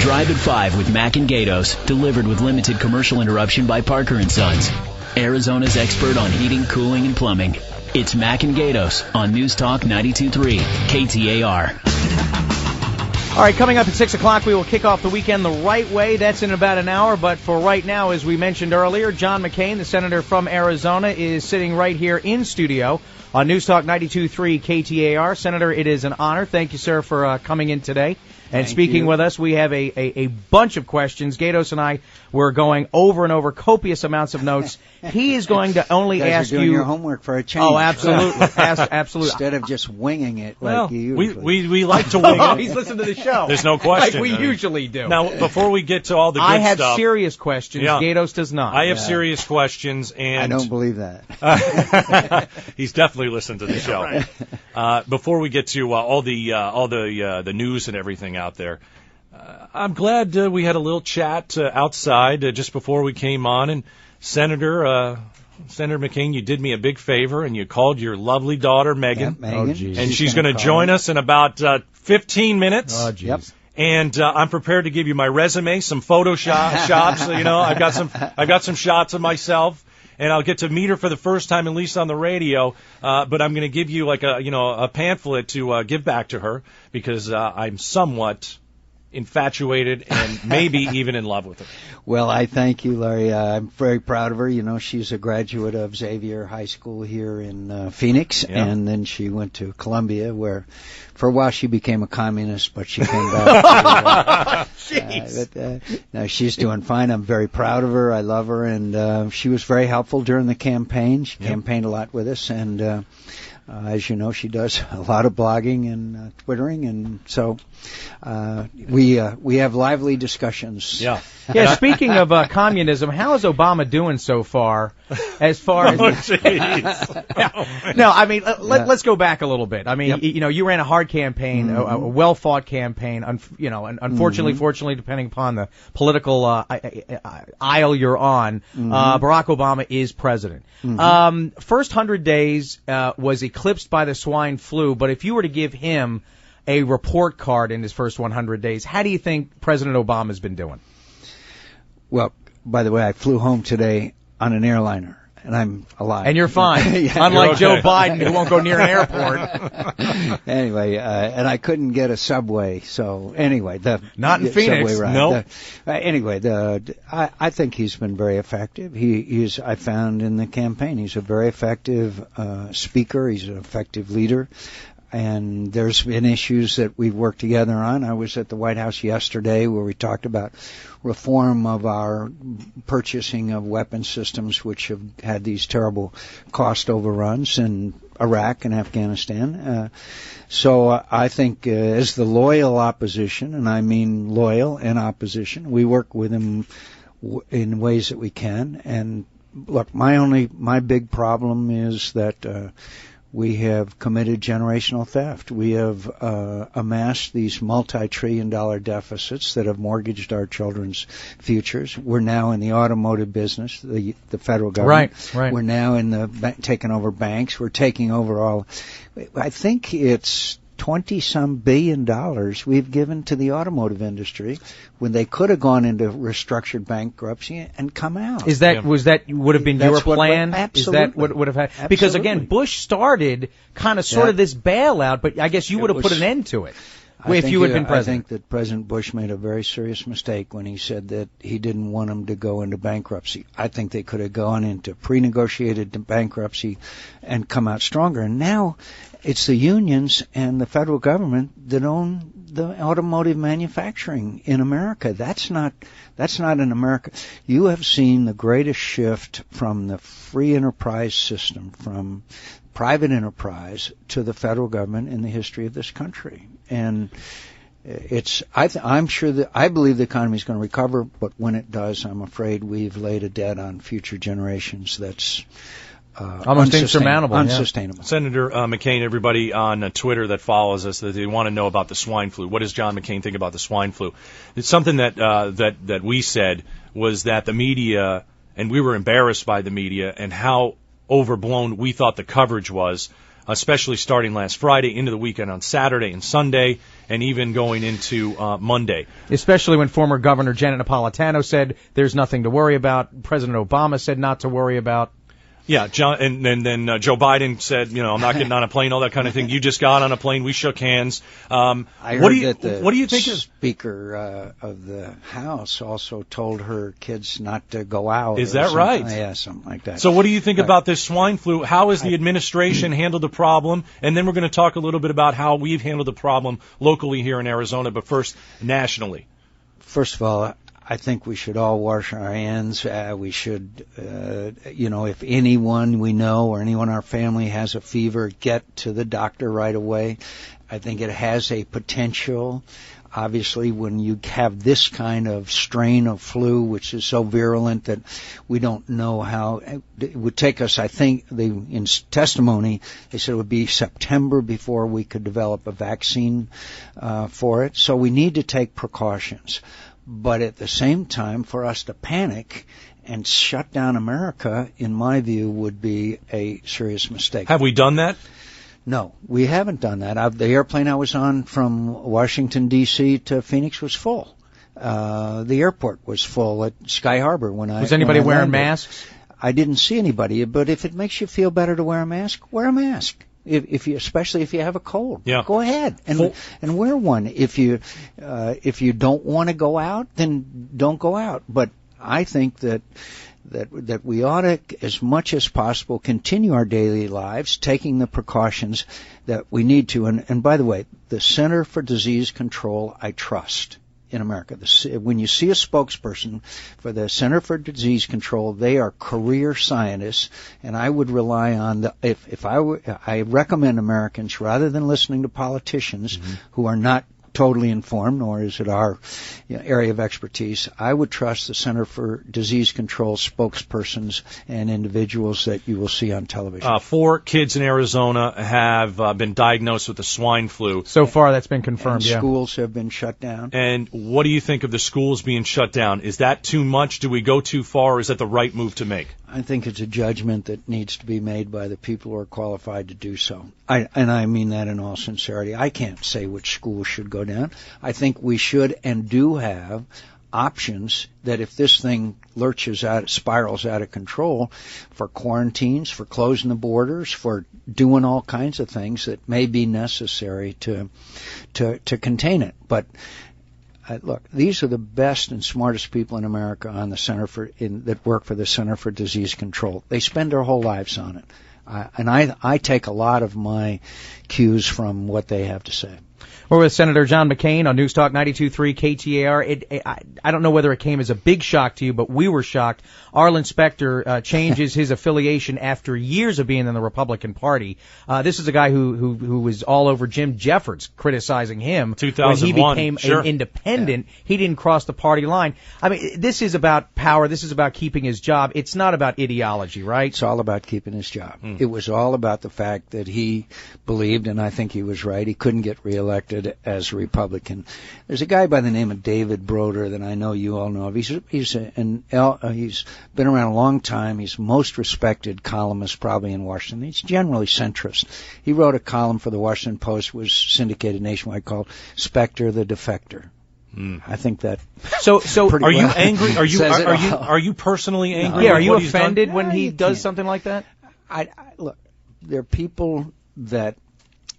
Drive at 5 with Mac and Gaydos, delivered with limited commercial interruption by Parker & Sons, Arizona's expert on heating, cooling, and plumbing. It's Mac and Gaydos on News Talk 92.3 KTAR. All right, coming up at 6 o'clock, we will kick off the weekend the right way. That's in about an hour. But for right now, as we mentioned earlier, John McCain, the senator from Arizona, is sitting right here in studio on News Talk 92.3 KTAR. Senator, it is an honor. Thank you, sir, for coming in today. And speaking with us, we have a bunch of questions. Gaydos and I were going over and over copious amounts of notes. He is going to only ask you. You're doing your homework for a change. Oh, absolutely. Absolutely. Instead of just winging it like you usually. We like to wing it. He's listening to the show. There's no question. Like we usually do. Now, before we get to all the good stuff. I have stuff, serious questions. Yeah. Gaydos does not. I have serious questions, and I don't believe that. He's definitely listened to the show. Right. Before we get to all the news and everything out there, I'm glad we had a little chat outside just before we came on. And Senator McCain, you did me a big favor, and you called your lovely daughter, Megan. Yep, Megan. And she's going to join us in about 15 minutes. Oh, geez. Yep. And I'm prepared to give you my resume, some shots. You know, I've got some shots of myself. And I'll get to meet her for the first time, at least on the radio. But I'm going to give you like a pamphlet to give back to her, because I'm somewhat infatuated and maybe even in love with her. Well, I thank you, Larry. I'm very proud of her. You know, she's a graduate of Xavier High School here in Phoenix, and then she went to Columbia, where for a while she became a communist, but she came back. No, she's doing fine. I'm very proud of her. I love her, and she was very helpful during the campaign. She campaigned a lot with us, and as you know, she does a lot of blogging and Twittering, and so we have lively discussions. Yeah. Yeah. Speaking of communism, how is Obama doing so far? As far as no, I mean, let's go back a little bit. I mean, you ran a hard campaign, a well fought campaign. And unfortunately, fortunately, depending upon the political aisle you're on, Barack Obama is president. First 100 days was eclipsed by the swine flu, but if you were to give him a report card in his first 100 days, how do you think President Obama's been doing? Well, by the way, I flew home today on an airliner, and I'm alive. And you're fine. Unlike Joe Biden, who won't go near an airport. Anyway, and I couldn't get a subway, so anyway. Not in Phoenix. No. Anyway, I think he's been very effective. He's, I found in the campaign, he's a very effective speaker. He's an effective leader. And there's been issues that we've worked together on. I was at the White House yesterday where we talked about reform of our purchasing of weapon systems, which have had these terrible cost overruns in Iraq and Afghanistan. So I think as the loyal opposition, and I mean loyal and opposition, we work with him in ways that we can. And look, my big problem is that we have committed generational theft. We have amassed these multi-trillion-dollar deficits that have mortgaged our children's futures. We're now in the automotive business, the federal government. Right. We're now in taking over banks. We're taking over all. I think it's $20-some billion we've given to the automotive industry when they could have gone into restructured bankruptcy and come out. Would have been your plan? Absolutely. Is that what would have had? Absolutely. Because again, Bush started sort of this bailout, but I guess you would have put an end to it if you had been president. I think that President Bush made a very serious mistake when he said that he didn't want them to go into bankruptcy. I think they could have gone into pre-negotiated bankruptcy and come out stronger. And now it's the unions and the federal government that own the automotive manufacturing in America. That's not in America. You have seen the greatest shift from the free enterprise system, from private enterprise to the federal government in the history of this country. And I'm sure that I believe the economy is going to recover, but when it does, I'm afraid we've laid a debt on future generations that's almost insurmountable, unsustainable. Senator McCain, everybody on Twitter that follows us, that they want to know about the swine flu. What does John McCain think about the swine flu? It's something that we said was that the media, and we were embarrassed by the media and how overblown we thought the coverage was, especially starting last Friday into the weekend on Saturday and Sunday. and even going into Monday. Especially when former Governor Janet Napolitano said there's nothing to worry about. President Obama said not to worry about. Yeah, John, and then Joe Biden said, I'm not getting on a plane, all that kind of thing. You just got on a plane. We shook hands. I heard what do you think? Speaker of the House also told her kids not to go out. Is that right? Yeah, something like that. So what do you think about this swine flu? How has the administration handled the problem? And then we're going to talk a little bit about how we've handled the problem locally here in Arizona, but first, nationally. First of all, I think we should all wash our hands. We should, if anyone we know or anyone in our family has a fever, get to the doctor right away. I think it has a potential. Obviously, when you have this kind of strain of flu, which is so virulent that we don't know how, it would take us, I think, in testimony, they said it would be September before we could develop a vaccine for it. So we need to take precautions. But at the same time, for us to panic and shut down America, in my view, would be a serious mistake. Have we done that? No, we haven't done that. The airplane I was on from Washington, D.C. to Phoenix was full. The airport was full at Sky Harbor when I was anybody when I wearing landed. masks? I didn't see anybody, but if it makes you feel better to wear a mask, wear a mask. Especially if you have a cold, go ahead and wear one. If you don't want to go out, then don't go out. But I think that we ought to, as much as possible, continue our daily lives, taking the precautions that we need to. And by the way, the Center for Disease Control, I trust. In America, when you see a spokesperson for the Center for Disease Control, they are career scientists, and I would rely on I recommend Americans, rather than listening to politicians who are not totally informed, nor is it our area of expertise, I would trust the Center for Disease Control spokespersons and individuals that you will see on television. 4 kids in Arizona have been diagnosed with the swine flu. So far, that's been confirmed, and schools have been shut down. And what do you think of the schools being shut down? Is that too much? Do we go too far, or is that the right move to make? I think it's a judgment that needs to be made by the people who are qualified to do so. And I mean that in all sincerity. I can't say which schools should go down. I think we should and do have options that if this thing spirals out of control, for quarantines, for closing the borders, for doing all kinds of things that may be necessary to contain it. But look, these are the best and smartest people in America on the that work for the Center for Disease Control. They spend their whole lives on it. And I take a lot of my cues from what they have to say. We're with Senator John McCain on News Talk 92.3 KTAR. I don't know whether it came as a big shock to you, but we were shocked. Arlen Specter changes his affiliation after years of being in the Republican Party. This is a guy who was all over Jim Jeffords criticizing him 2001, when he became an independent. Yeah. He didn't cross the party line. I mean, this is about power. This is about keeping his job. It's not about ideology, right? It's all about keeping his job. It was all about the fact that he believed, and I think he was right, he couldn't get reelected as a Republican. There's a guy by the name of David Broder that I know you all know of. He's been around a long time. He's the most respected columnist probably in Washington. He's generally centrist. He wrote a column for the Washington Post, was syndicated nationwide, called Specter the Defector. I think that. So are you angry? Are you personally angry? Yeah, are you offended when he does something like that? Look, there are people that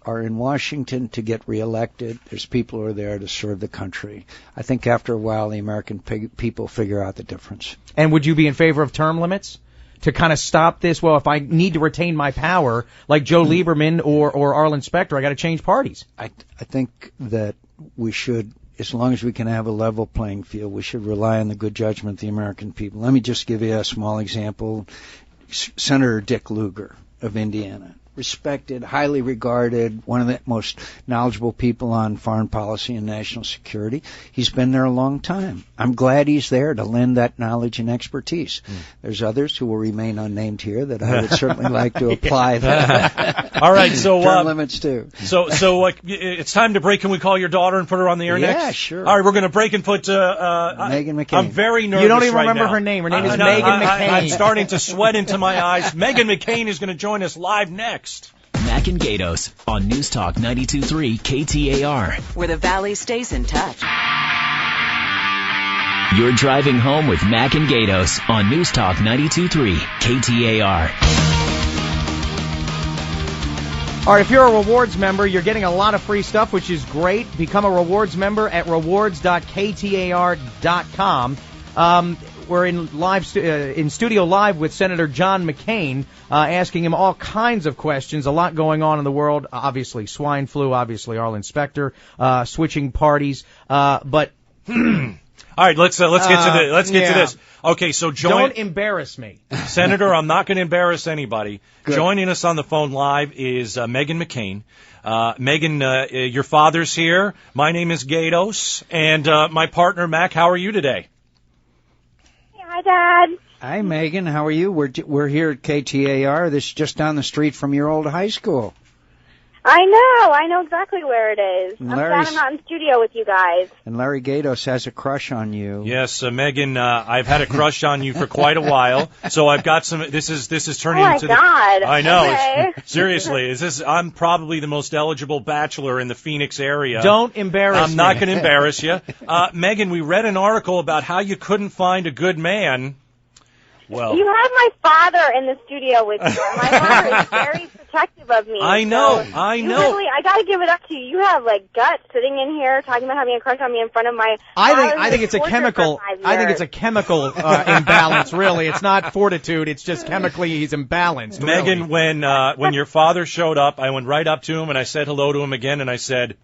are in Washington to get reelected. There's people who are there to serve the country. I think after a while, the American people figure out the difference. And would you be in favor of term limits to kind of stop this? Well, if I need to retain my power, like Joe Lieberman or Arlen Specter, I got to change parties. I think that we should, as long as we can have a level playing field, we should rely on the good judgment of the American people. Let me just give you a small example. Senator Dick Lugar of Indiana. Respected, highly regarded, one of the most knowledgeable people on foreign policy and national security. He's been there a long time. I'm glad he's there to lend that knowledge and expertise. There's others who will remain unnamed here that I would certainly like to apply that. All right, so term limits too. So it's time to break. Can we call your daughter and put her on the air next? Yeah, sure. All right, we're going to break and put Meghan McCain. I'm very nervous. You don't even right remember now. her name. Her name is Meghan McCain. I'm starting to sweat into my eyes. Meghan McCain is going to join us live next. Mac and Gaydos on News Talk 92.3 KTAR. Where the Valley stays in touch. You're driving home with Mac and Gaydos on News Talk 92.3 KTAR. All right, if you're a rewards member, you're getting a lot of free stuff, which is great. Become a rewards member at rewards.ktar.com. We're in studio live with Senator John McCain, asking him all kinds of questions. A lot going on in the world. Obviously, swine flu. Obviously, Arlen Specter, switching parties. But all right, let's get to this. Okay, so don't embarrass me, Senator. I'm not going to embarrass anybody. Good. Joining us on the phone live is Meghan McCain. Meghan, your father's here. My name is Gaydos, and my partner Mac. How are you today? Hi, Dad. Hi, Megan. How are you? We're here at KTAR. This is just down the street from your old high school. I know exactly where it is. I'm glad I'm not in studio with you guys. And Larry Gaydos has a crush on you. Yes, Megan, I've had a crush on you for quite a while. So I've got some. This is turning into. Oh my God! I know. Okay. Seriously, I'm probably the most eligible bachelor in the Phoenix area. Don't embarrass me. I'm not going to embarrass you, Megan. We read an article about how you couldn't find a good man. Well, you have my father in the studio with you. My father is very protective of me. I know. I got to give it up to you. You have like guts sitting in here talking about having a crush on me in front of my. I think it's a chemical. I think it's a chemical imbalance. Really, it's not fortitude. It's just chemically he's imbalanced. Megan, really. when your father showed up, I went right up to him and I said hello to him again, and I said,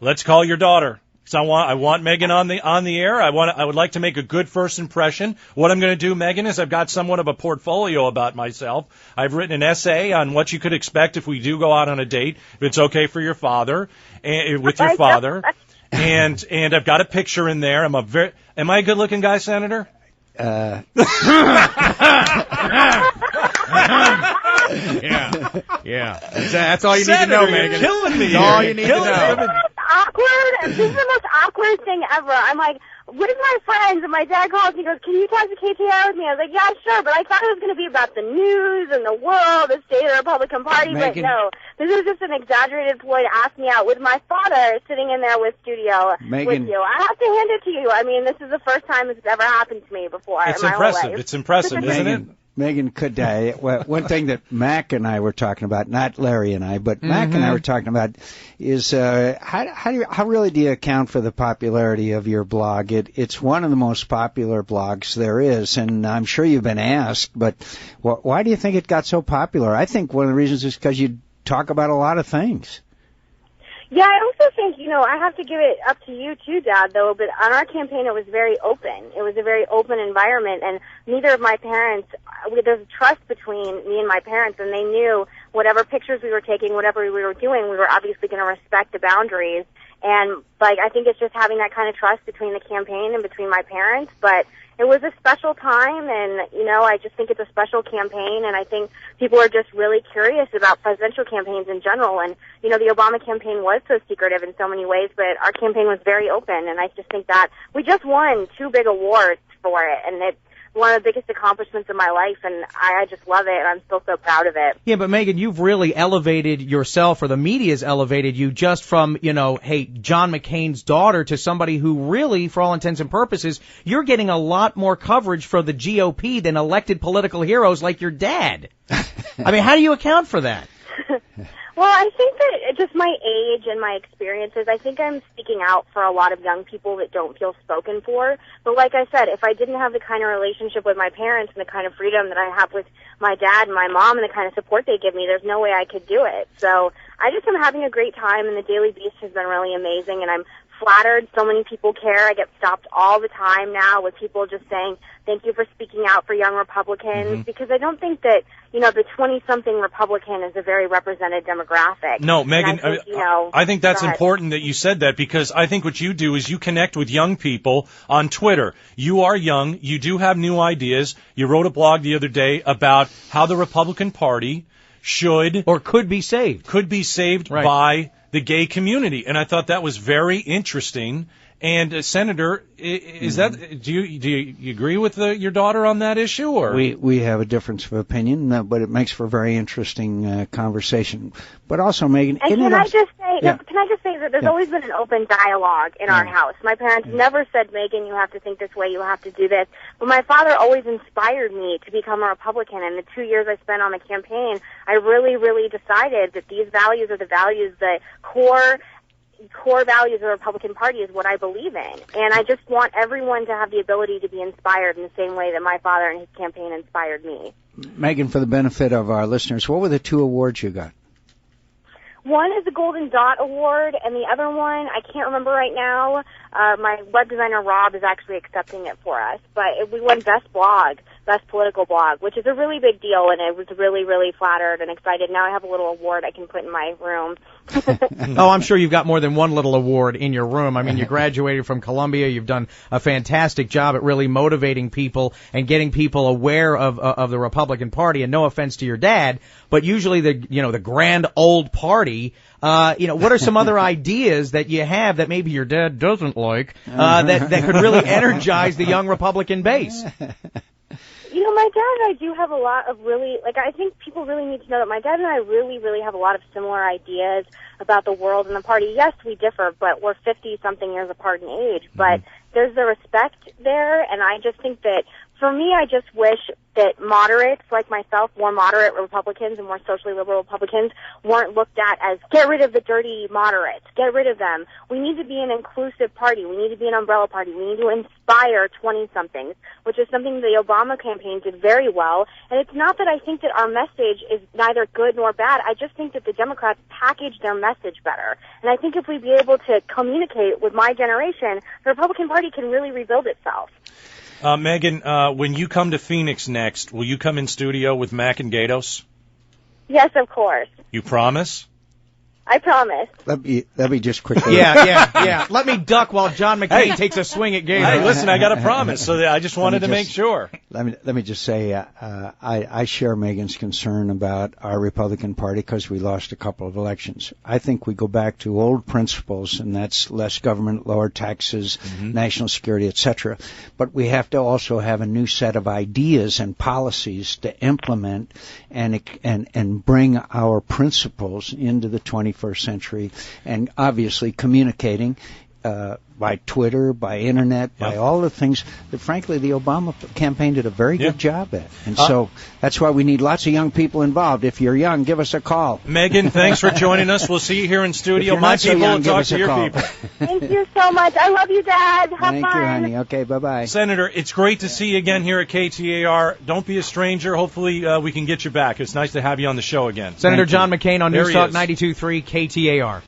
"Let's call your daughter." So I want Megan on the air. I would like to make a good first impression. What I'm going to do, Megan, is I've got somewhat of a portfolio about myself. I've written an essay on what you could expect if we do go out on a date, if it's okay for your father, and I've got a picture in there. Am I a good-looking guy, Senator? Yeah. That's all you need to know, Megan. You're killing me. That's all you need to know. Awkward. This is the most awkward thing ever. I'm like, with my friends, and my dad calls and he goes, "Can you talk to KTR with me?" I was like, "Yeah, sure," but I thought it was going to be about the news and the world, the state of the Republican Party, Megan. but no. This is just an exaggerated ploy to ask me out with my father sitting in there with studio Megan. with you. I have to hand it to you. I mean, this is the first time this has ever happened to me before It's in my impressive. whole life. It's impressive, isn't it? Megan, could one thing that Mac and I were talking about, not Larry and I, but Mac and I were talking about is how really do you account for the popularity of your blog? It's one of the most popular blogs there is, and I'm sure you've been asked, but why do you think it got so popular? I think one of the reasons is because you talk about a lot of things. Yeah, I also think, I have to give it up to you too, Dad, though, but on our campaign it was very open. It was a very open environment, and neither of my parents, there's trust between me and my parents, and they knew whatever pictures we were taking, whatever we were doing, we were obviously going to respect the boundaries. And, I think it's just having that kind of trust between the campaign and between my parents, but it was a special time, and, I just think it's a special campaign, and I think people are just really curious about presidential campaigns in general, and, the Obama campaign was so secretive in so many ways, but our campaign was very open, and I just think that we just won 2 big awards for it, and it's one of the biggest accomplishments of my life, and I just love it, and I'm still so proud of it. Yeah, but Megan, you've really elevated yourself, or the media's elevated you, just from, hey, John McCain's daughter to somebody who really, for all intents and purposes, you're getting a lot more coverage for the GOP than elected political heroes like your dad. I mean, how do you account for that? Well, I think that just my age and my experiences, I think I'm speaking out for a lot of young people that don't feel spoken for. But like I said, if I didn't have the kind of relationship with my parents and the kind of freedom that I have with my dad and my mom and the kind of support they give me, there's no way I could do it. So I just am having a great time, and the Daily Beast has been really amazing, and I'm flattered. So many people care. I get stopped all the time now with people just saying, "Thank you for speaking out for young Republicans," because I don't think that, the 20-something Republican is a very represented demographic. No, Megan, I think that's go ahead. important that you said that, because I think what you do is you connect with young people on Twitter. You are young. You do have new ideas. You wrote a blog the other day about how the Republican Party should or could be saved right. by the gay community. And I thought that was very interesting. And Senator, is that do you agree with your daughter on that issue, or we have a difference of opinion, but it makes for a very interesting conversation. But also, Megan, and can I just say that there's always been an open dialogue in our house. My parents never said, Megan, you have to think this way, you have to do this. But my father always inspired me to become a Republican. And the 2 years I spent on the campaign, I really, really decided that these values are the values, the core values of the Republican Party is what I believe in. And I just want everyone to have the ability to be inspired in the same way that my father and his campaign inspired me. Megan, for the benefit of our listeners, what were the 2 awards you got? One is the Golden Dot Award, and the other one, I can't remember right now. My web designer, Rob, is actually accepting it for us. But we won Best Blog, Best Political Blog, which is a really big deal, and I was really, really flattered and excited. Now I have a little award I can put in my room. Oh, I'm sure you've got more than one little award in your room. I mean, you graduated from Columbia. You've done a fantastic job at really motivating people and getting people aware of the Republican Party. And no offense to your dad, but usually the grand old party. What are some other ideas that you have that maybe your dad doesn't like that could really energize the young Republican base? My dad and I do have a lot of I think people really need to know that my dad and I really, really have a lot of similar ideas about the world and the party. Yes, we differ, but we're 50-something years apart in age. But there's the respect there, and I just think that, for me, I just wish that moderates like myself, more moderate Republicans and more socially liberal Republicans, weren't looked at as, get rid of the dirty moderates, get rid of them. We need to be an inclusive party. We need to be an umbrella party. We need to inspire 20-somethings, which is something the Obama campaign did very well. And it's not that I think that our message is neither good nor bad. I just think that the Democrats package their message better. And I think if we be able to communicate with my generation, the Republican Party can really rebuild itself. Megan, when you come to Phoenix next, will you come in studio with Mac and Gaydos? Yes, of course. You promise? I promise. Let me just quickly. Yeah. Let me duck while John McCain takes a swing at Gaydos. Hey, listen, I got a promise, so I just wanted to make sure. Let me just say, I share Megan's concern about our Republican Party because we lost a couple of elections. I think we go back to old principles, and that's less government, lower taxes, national security, etc. But we have to also have a new set of ideas and policies to implement and bring our principles into the 21st century, and obviously communicating by Twitter, by Internet, by all the things that, frankly, the Obama campaign did a very good job at. And so that's why we need lots of young people involved. If you're young, give us a call. Megan, thanks for joining us. We'll see you here in studio. My people will talk to your people. Thank you so much. I love you, Dad. Have fun. Thank you, honey. Okay, bye-bye. Senator, it's great to see you again here at KTAR. Don't be a stranger. Hopefully we can get you back. It's nice to have you on the show again. Senator John McCain on News Talk 92.3 KTAR.